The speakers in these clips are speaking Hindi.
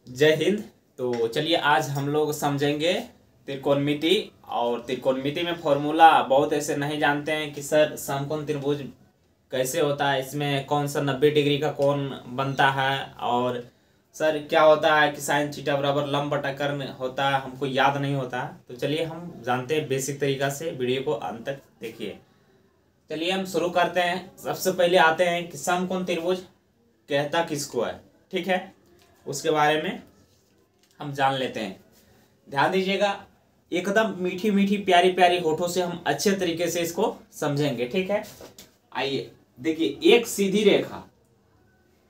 जय हिंद। तो चलिए आज हम लोग समझेंगे त्रिकोणमिति। और त्रिकोणमिति में फॉर्मूला बहुत ऐसे नहीं जानते हैं कि सर समकोण त्रिभुज कैसे होता है, इसमें कौन सा 90 डिग्री का कोण बनता है, और सर क्या होता है कि साइन थीटा बराबर लंब बटा कर्ण होता है, हमको याद नहीं होता। तो चलिए हम जानते हैं बेसिक तरीका से, वीडियो को अंत तक देखिए। चलिए हम शुरू करते हैं। सबसे पहले आते हैं कि समकोण त्रिभुज कहता किसको है, ठीक है, उसके बारे में हम जान लेते हैं। ध्यान दीजिएगा, एकदम मीठी मीठी प्यारी प्यारी होठों से हम अच्छे तरीके से इसको समझेंगे, ठीक है। आइए देखिए, एक सीधी रेखा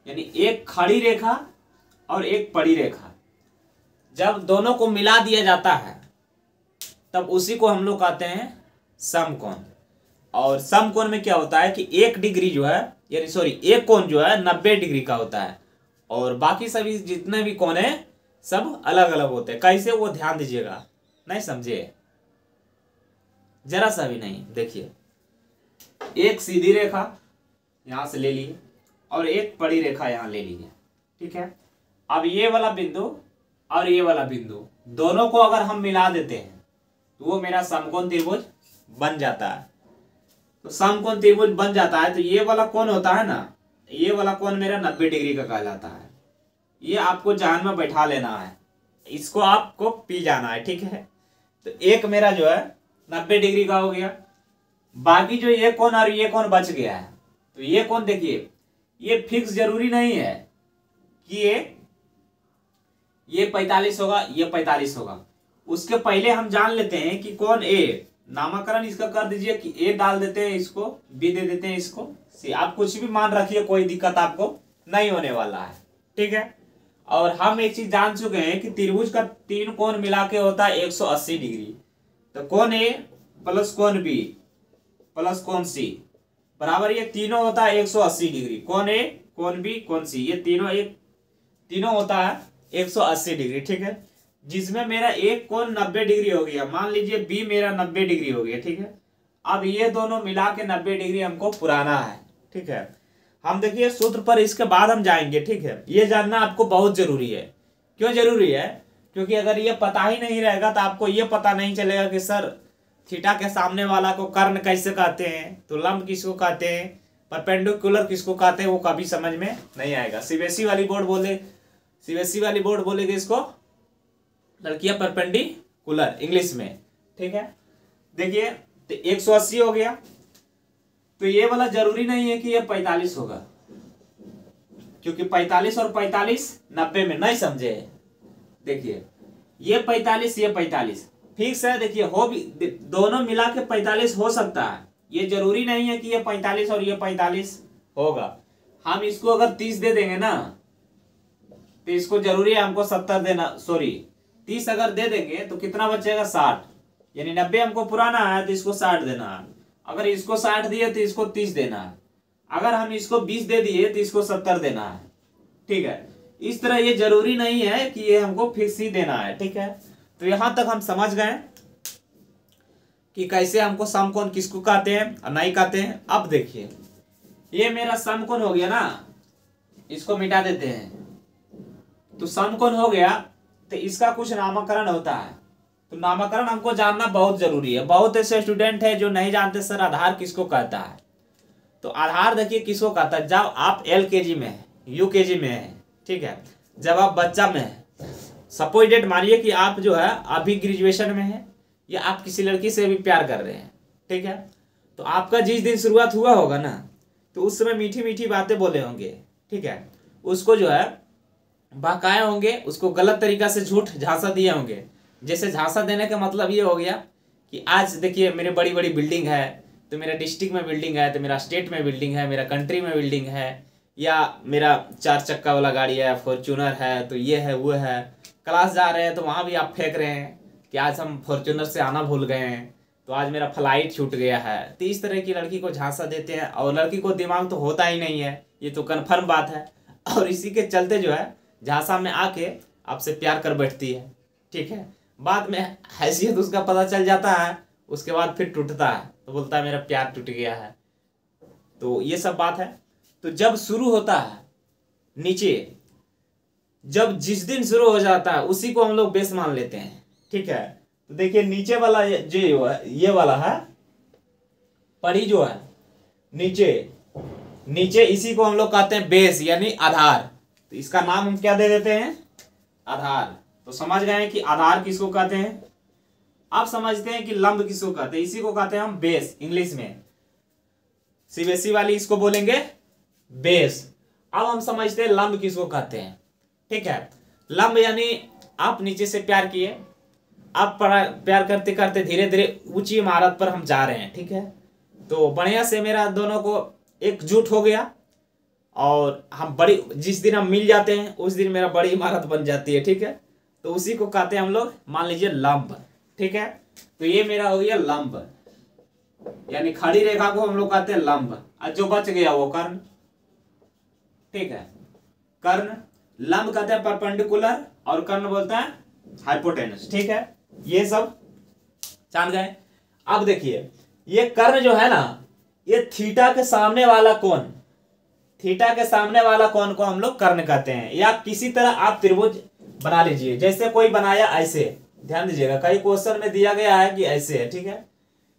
यानी एक खड़ी रेखा और एक पड़ी रेखा, जब दोनों को मिला दिया जाता है तब उसी को हम लोग कहते हैं समकोण। और समकोण में क्या होता है कि एक डिग्री जो है यानी एक कोण जो है 90 डिग्री का होता है, और बाकी सभी जितने भी कोण हैं सब अलग अलग होते हैं। कैसे, वो ध्यान दीजिएगा, नहीं समझे जरा सा भी नहीं। देखिए, एक सीधी रेखा यहां से ले लीजिए और एक पड़ी रेखा यहां ले लीजिए, ठीक है। अब ये वाला बिंदु और ये वाला बिंदु दोनों को अगर हम मिला देते हैं तो वो मेरा समकोण त्रिभुज बन जाता है। तो समकोण त्रिभुज बन जाता है तो ये वाला कोण होता है ना, ये वाला कोण मेरा 90 डिग्री का कहलाता है। ये आपको ध्यान में बैठा लेना है, इसको आपको पी जाना है, ठीक है। तो एक मेरा जो है 90 डिग्री का हो गया, बाकी जो ये कोण और ये कोण बच गया है, तो ये कोण देखिए, ये फिक्स जरूरी नहीं है कि ये 45 होगा, ये 45 होगा। उसके पहले हम जान लेते हैं कि कौन ए, नामकरण इसका कर दीजिए कि ए डाल देते हैं, इसको बी दे देते हैं, इसको सी। आप कुछ भी मान रखिए, कोई दिक्कत आपको नहीं होने वाला है, ठीक है। और हम एक चीज जान चुके हैं कि त्रिभुज का तीन कोण मिला के होता है 180 डिग्री। तो कोण ए प्लस कोण बी प्लस कोण सी बराबर ये तीनों होता है 180 डिग्री। कोण ए, कोण बी, कोण सी, ये तीनों होता है 180 डिग्री, ठीक है। जिसमें मेरा एक कोण 90 डिग्री हो गया, मान लीजिए बी मेरा 90 डिग्री हो गया, ठीक है। अब ये दोनों मिला के 90 डिग्री हमको पुराना है, ठीक है। हम देखिए सूत्र पर इसके बाद हम जाएंगे, ठीक है। ये जानना आपको बहुत जरूरी है। क्यों जरूरी है? क्योंकि अगर ये पता ही नहीं रहेगा तो आपको ये पता नहीं चलेगा कि सर थीटा के सामने वाला को कर्ण कैसे कहते हैं, तो लंब किसको कहते हैं, परपेंडिकुलर किसको कहते हैं, वो कभी समझ में नहीं आएगा। सीबीएसई वाली बोर्ड बोलेगी इसको लड़कियां परपेंडिकुलर इंग्लिश में, ठीक है। देखिए तो 180 हो गया, तो ये वाला जरूरी नहीं है कि ये 45 होगा, क्योंकि 45 और 45 90 में, नहीं समझे। देखिए ये 45 ये 45 फिक्स है। देखिए हो भी दोनों मिला के 45 हो सकता है, ये जरूरी नहीं है कि ये 45 और ये 45 होगा। हम इसको अगर 30 दे देंगे ना तो इसको जरूरी है हमको 70 देना, 30 अगर दे देंगे तो कितना बचेगा 60, यानी 90 हमको पुराना है तो इसको 60 देना है। अगर इसको 60 दिए तो इसको 30 देना है। अगर हम इसको 20 दे दिए तो इसको 70 देना है, ठीक है। इस तरह ये जरूरी नहीं है कि ये हमको फिक्स ही देना है, ठीक है। तो यहां तक हम समझ गए कि कैसे हमको समकोण किसको कहते हैं और नहीं कहते हैं। अब देखिए, ये मेरा समकोण हो गया ना, इसको मिटा देते हैं तो समकोण हो गया। तो इसका कुछ नामकरण होता है, तो नामकरण हमको जानना बहुत जरूरी है। बहुत ऐसे स्टूडेंट है जो नहीं जानते सर आधार किसको कहता है। तो आधार देखिए किसको कहता है, जब आप LKG में है, UKG में है, ठीक है, जब आप बच्चा में है। सपोज डेट मानिए कि आप जो है अभी ग्रेजुएशन में है, या आप किसी लड़की से भी प्यार कर रहे हैं, ठीक है। तो आपका जिस दिन शुरुआत हुआ होगा ना, तो उस समय मीठी मीठी बातें बोले होंगे, ठीक है। उसको जो है बहकाए होंगे, उसको गलत तरीका से झूठ झांसा दिए होंगे। जैसे झांसा देने का मतलब ये हो गया कि आज देखिए मेरे बड़ी बड़ी बिल्डिंग है, तो मेरा डिस्ट्रिक्ट में बिल्डिंग है, तो मेरा स्टेट में बिल्डिंग है, मेरा कंट्री में बिल्डिंग है, या मेरा 4 चक्का वाला गाड़ी है, फॉर्च्यूनर है, तो ये है वो है। क्लास जा रहे हैं तो वहाँ भी आप फेंक रहे हैं कि आज हम फॉर्च्यूनर से आना भूल गए हैं, तो आज मेरा फ्लाइट छूट गया है। तो इस तरह की लड़की को झांसा देते हैं, और लड़की को दिमाग तो होता ही नहीं है, ये तो कन्फर्म बात है। और इसी के चलते जो है झांसा में आके आपसे प्यार कर बैठती है, ठीक है। बाद में हैसियत उसका पता चल जाता है, उसके बाद फिर टूटता है, तो बोलता है मेरा प्यार टूट गया है। तो ये सब बात है। तो जब शुरू होता है नीचे जब जिस दिन शुरू हो जाता है उसी को हम लोग बेस मान लेते हैं, ठीक है। तो देखिए नीचे वाला जो ये वाला है पड़ी जो है नीचे नीचे, इसी को हम लोग कहते हैं बेस यानी आधार। तो इसका नाम हम क्या दे देते हैं, आधार। तो समझ गए कि आधार किसको कहते हैं। आप समझते हैं कि लंब किसको कहते हैं, इसी को कहते हैं हम बेस। इंग्लिश में सीबीएसई वाली इसको बोलेंगे बेस। अब हम समझते हैं लंब किसको कहते हैं, ठीक है। लंब यानी आप नीचे से प्यार किए, आप प्यार करते करते धीरे धीरे ऊंची इमारत पर हम जा रहे हैं, ठीक है। तो बढ़िया से मेरा दोनों को एकजुट हो गया और हम बड़ी, जिस दिन हम मिल जाते हैं उस दिन मेरा बड़ी इमारत बन जाती है, ठीक है। तो उसी को कहते हैं हम लोग, मान लीजिए लंब, ठीक है। तो ये मेरा हो गया लंब, यानी खड़ी रेखा को हम लोग कहते हैं लंब। और जो बच गया वो कर्ण, ठीक है। कर्ण, लंब कहते हैं परपेंडिकुलर और कर्ण बोलता है हाइपोटेनस, ठीक है। ये सब जान गए। अब देखिए ये कर्ण जो है ना, ये थीटा के सामने वाला कोण, थीटा के सामने वाला कोण को हम लोग कर्ण कहते हैं। या किसी तरह आप त्रिभुज बना लीजिए, जैसे कोई बनाया ऐसे, ध्यान दीजिएगा कई क्वेश्चन में दिया गया है कि ऐसे है, ठीक है।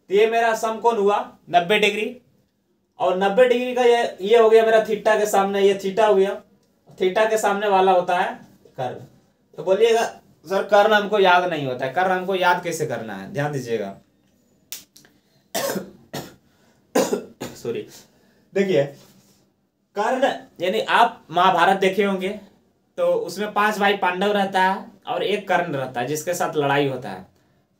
तो ये मेरा समकोण हुआ 90 डिग्री, और 90 डिग्री का ये हो गया मेरा थीटा के सामने, ये थीटा हो गया। थीटा के सामने वाला होता है कर्ण। तो बोलिएगा सर कर्ण हमको याद नहीं होता है, कर्ण हमको याद कैसे करना है, ध्यान दीजिएगा। सॉरी, देखिए कर्ण यानी आप महाभारत देखे होंगे तो उसमें 5 भाई पांडव रहता है और एक कर्ण रहता है जिसके साथ लड़ाई होता है।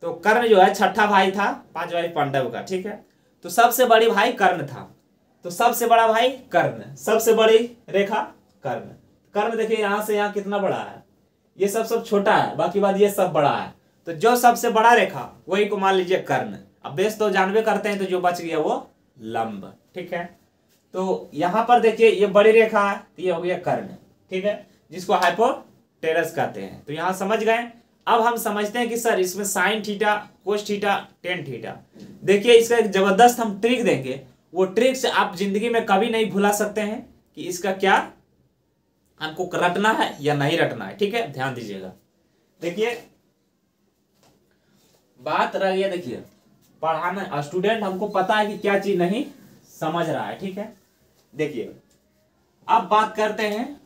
तो कर्ण जो है छठा भाई था 5 भाई पांडव का, ठीक है। तो सबसे बड़ी भाई कर्ण था, तो सबसे बड़ा भाई कर्ण, सबसे बड़ी रेखा कर्ण। कर्ण देखिए यहां से यहां कितना बड़ा है, ये सब छोटा है, बाकी बात ये सब बड़ा है। तो जो सबसे बड़ा रेखा वही को मान लीजिए कर्ण। अब बेस तो जानबे करते हैं, तो जो बच गया वो लंब, ठीक है। तो यहां पर देखिए ये बड़ी रेखा है, तो ये हो गया कर्ण, ठीक है, जिसको हाइपोटेनस कहते हैं। तो यहां समझ गए। अब हम समझते हैं कि सर इसमें sine theta, cos theta, tan theta. देखिए इसका एक जबरदस्त हम ट्रिक देंगे, वो ट्रिक से आप जिंदगी में कभी नहीं भुला सकते हैं कि इसका क्या हमको रटना है या नहीं रटना है, ठीक है। ध्यान दीजिएगा। देखिए बात रह गया, देखिए पढ़ाना स्टूडेंट हमको पता है कि क्या चीज नहीं समझ रहा है, ठीक है। देखिए अब बात करते हैं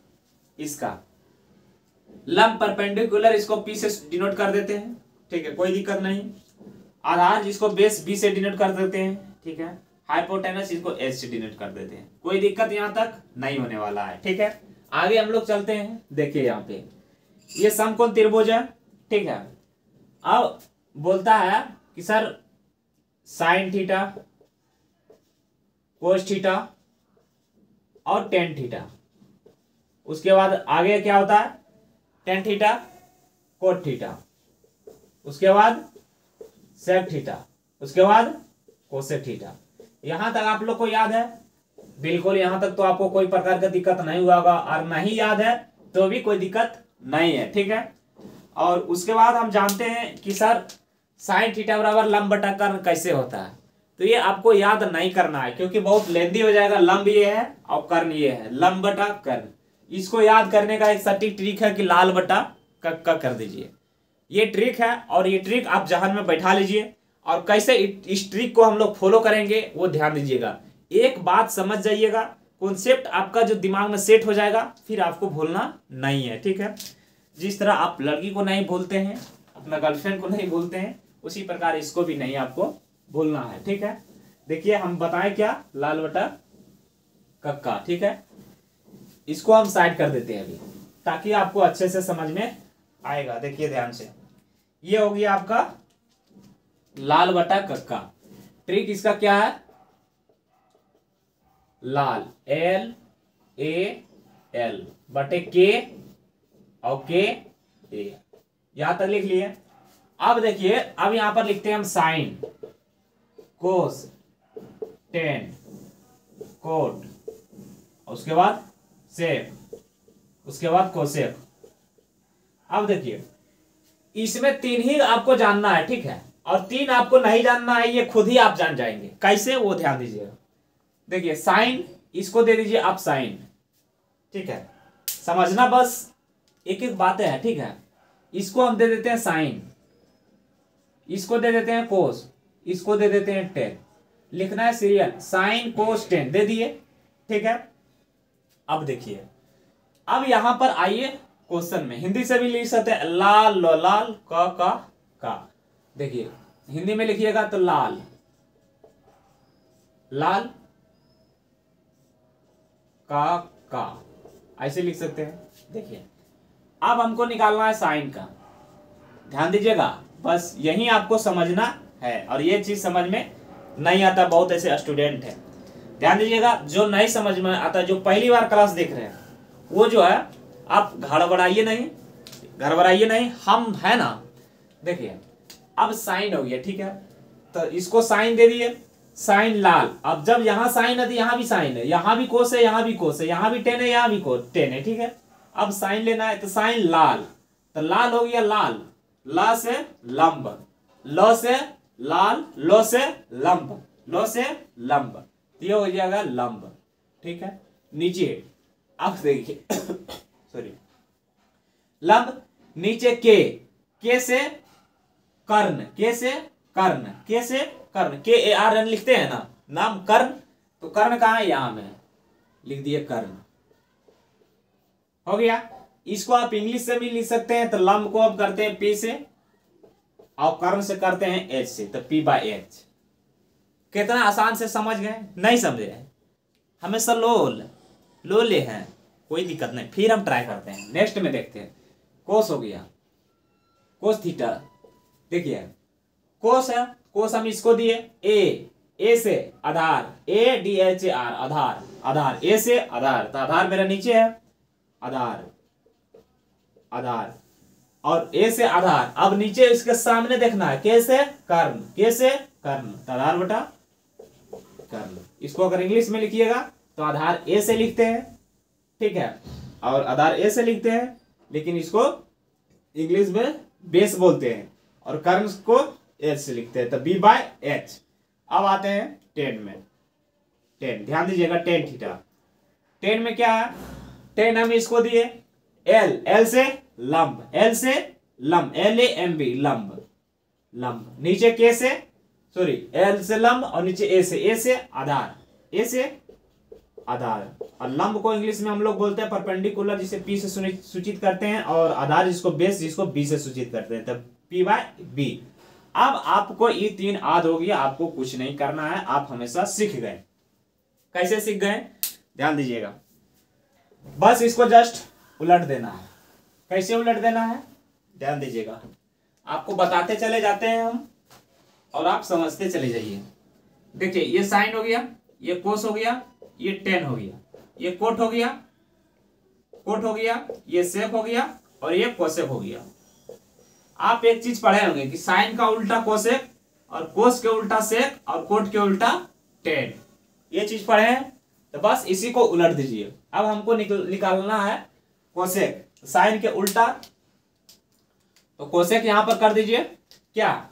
इसका लंब परपेंडिकुलर, इसको पी से डिनोट कर देते हैं, ठीक है, कोई दिक्कत नहीं। आधार जिसको बेस बी से डिनोट कर देते हैं, ठीक है। हाइपोटेनस इसको एच से डिनोट कर देते हैं, कोई दिक्कत यहां तक नहीं होने वाला है, ठीक है। आगे हम लोग चलते हैं। देखिए यहाँ पे ये समकोण त्रिभुज है, ठीक है। अब बोलता है कि sir sine theta, cos theta और टेन थीटा, उसके बाद आगे क्या होता है टेन थीटा, कोट थीटा, उसके बाद सेक थीटा, उसके बाद कोसेक थीटा। यहां तक आप लोग को याद है? बिल्कुल, यहां तक तो आपको कोई प्रकार का दिक्कत नहीं हुआ होगा, और नहीं याद है तो भी कोई दिक्कत नहीं है, ठीक है। और उसके बाद हम जानते हैं कि सर साइन थीटा बराबर लंब बटा कर्ण कैसे होता है। तो ये आपको याद नहीं करना है क्योंकि बहुत लेंदी हो जाएगा। लंब ये है और कर्ण ये है, लंब बटा कर्ण। इसको याद करने का एक सटीक ट्रिक है कि लाल बटा कक्का कर दीजिए, ये ट्रिक है। और ये ट्रिक आप जहन में बैठा लीजिए, और कैसे इस ट्रिक को हम लोग फॉलो करेंगे वो ध्यान दीजिएगा। एक बात समझ जाइएगा, कॉन्सेप्ट आपका जो दिमाग में सेट हो जाएगा, फिर आपको भूलना नहीं है, ठीक है। जिस तरह आप लड़की को नहीं भूलते हैं, अपना गर्लफ्रेंड को नहीं भूलते हैं, उसी प्रकार इसको भी नहीं आपको भूलना है, ठीक है। देखिए हम बताएं क्या, लाल बटा कक्का, ठीक है। इसको हम साइड कर देते हैं अभी, ताकि आपको अच्छे से समझ में आएगा। देखिए ध्यान से, ये हो गया आपका लाल बटा कक्का। ट्रिक इसका क्या है, लाल एल ए एल बटे के और के ए, यहां तक लिख लिए। अब देखिए अब यहां पर लिखते हैं हम साइन, कोस, टेन, कोट, उसके बाद सेक, उसके बाद कोसेक। अब देखिए इसमें 3 ही आपको जानना है, ठीक है, और 3 आपको नहीं जानना है, ये खुद ही आप जान जाएंगे कैसे, वो ध्यान दीजिएगा। देखिए साइन, इसको दे दीजिए आप साइन, ठीक है, समझना बस एक एक बातें हैं, ठीक है। इसको हम दे देते हैं साइन, इसको दे देते हैं कोस, इसको दे देते हैं टेन। लिखना है सीरियल साइन कोस टेन, दे दिए, ठीक है। अब देखिए, अब यहां पर आइए क्वेश्चन में, हिंदी से भी लिख सकते हैं लाल लो लाल का। देखिए हिंदी में लिखिएगा तो लाल लाल का ऐसे लिख सकते हैं। देखिए अब हमको निकालना है साइन का, ध्यान दीजिएगा, बस यही आपको समझना है। और ये चीज समझ में नहीं आता, बहुत ऐसे स्टूडेंट हैं, ध्यान दीजिएगा, जो नहीं समझ में आता, जो पहली बार क्लास देख रहे हैं, वो जो है आप घबराइए नहीं, हम है ना। देखिए अब साइन हो गया, ठीक है, तो इसको साइन दे दिए, साइन लाल। अब जब यहाँ साइन है तो यहाँ भी साइन है, यहाँ भी कोस है, यहाँ भी कोस है, यहाँ भी टेन है, यहाँ भी टेन है, ठीक है। अब साइन लेना है तो साइन लाल, तो लाल हो गया लाल, ला से लंब, लो से लाल, लो से लंब, लो से लंब, ये हो जाएगा लंब, ठीक है। नीचे अब देखिए सॉरी, लंब, नीचे के से कर्ण, के से कर्ण, के से कर्ण, के ए आर एन लिखते हैं ना, नाम कर्ण, तो कर्ण कहाँ है, यहां में लिख दिए कर्ण, हो गया। इसको आप इंग्लिश से भी लिख सकते हैं, तो लंब को हम करते हैं पी से और कर्ण से करते हैं एच से, तो पी बाई एच। कितना आसान से समझ गए, नहीं समझे हमेशा लो ले हैं, कोई दिक्कत नहीं। फिर हम ट्राई करते हैं, नेक्स्ट में देखते हैं। कोस हो गया, कोस थीटा, देखिए कोस है, कोस हम इसको दिए ए से Aadhaar, A D H A R, Aadhaar A से आधार, तो आधार मेरा नीचे है, आधार और ए से आधार। अब नीचे इसके सामने देखना है, के से कर्ण, के से कर्ण, तो आधार बटा कर्ण। इसको अगर इंग्लिश में लिखिएगा तो आधार ए से लिखते हैं, ठीक है, और आधार ए से लिखते हैं, लेकिन इसको इंग्लिश में बेस बोलते हैं, और कर्ण को एच से लिखते हैं, तो बी बाय एच। अब आते हैं टेन में, टेन ध्यान दीजिएगा, टेन थीटा, टेन में क्या है, टेन हम इसको दिए एल से लंब, एल से लंब, एल ए एम बी, लंब, नीचे के से सॉरी एल से लंब और नीचे ए से आधार, ए से आधार। और लंब को इंग्लिश में हम लोग बोलते हैं परपेंडिकुलर, जिसे पी से सूचित करते हैं, और आधार जिसको बेस, जिसको बी से सूचित करते हैं, तब पी बाय बी। अब आपको ये तीन याद हो गया, आपको कुछ नहीं करना है, आप हमेशा सीख गए। कैसे सीख गए, ध्यान दीजिएगा, बस इसको जस्ट उलट देना है। कैसे उलट देना है, ध्यान दीजिएगा, आपको बताते चले जाते हैं हम, और आप समझते चले जाइए। देखिए ये साइन हो गया, ये कोस हो गया, ये टेन हो गया, ये कोट हो गया, ये सेक हो गया, और ये कोसेक हो गया। आप एक चीज पढ़े होंगे कि साइन का उल्टा कोसेक, और कोस के उल्टा सेक, और कोट के उल्टा टेन, ये चीज पढ़े हैं, तो बस इसी को उलट दीजिए। अब हमको निकालना है कोसेक, साइन के उल्टा, तो कोसेक यहां पर कर दीजिए, क्या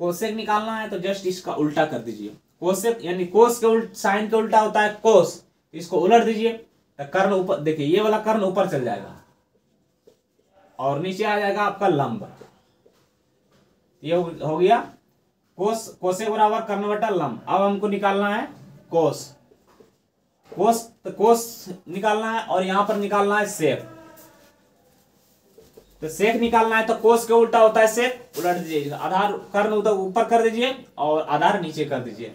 कोसेक निकालना है तो जस्ट इसका उल्टा कर दीजिए। कोसेक यानी कोस के साइन के उल्टा होता है कोस, इसको उलट दीजिए, तो कर्ण ऊपर, देखिए ये वाला कर्ण ऊपर चल जाएगा, और नीचे आ जाएगा आपका लंब। ये हो गया कोसेक बराबर कर्ण बटा लंब। अब हमको निकालना है कोस, तो कोस निकालना है, और यहां पर निकालना है सेक, तो सेक निकालना है तो कोस के उल्टा होता है सेक, उलट दीजिए, आधार कर्ण ऊपर कर दीजिए और आधार नीचे कर दीजिए,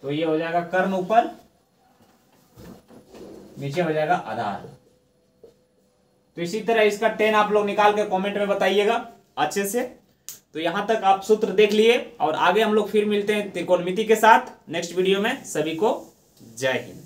तो ये हो जाएगा कर्ण ऊपर, नीचे हो जाएगा आधार। तो इसी तरह इसका टेन आप लोग निकाल के कमेंट में बताइएगा अच्छे से। तो यहां तक आप सूत्र देख लिए, और आगे हम लोग फिर मिलते हैं त्रिकोणमिति के साथ नेक्स्ट वीडियो में। सभी को जय हिंद।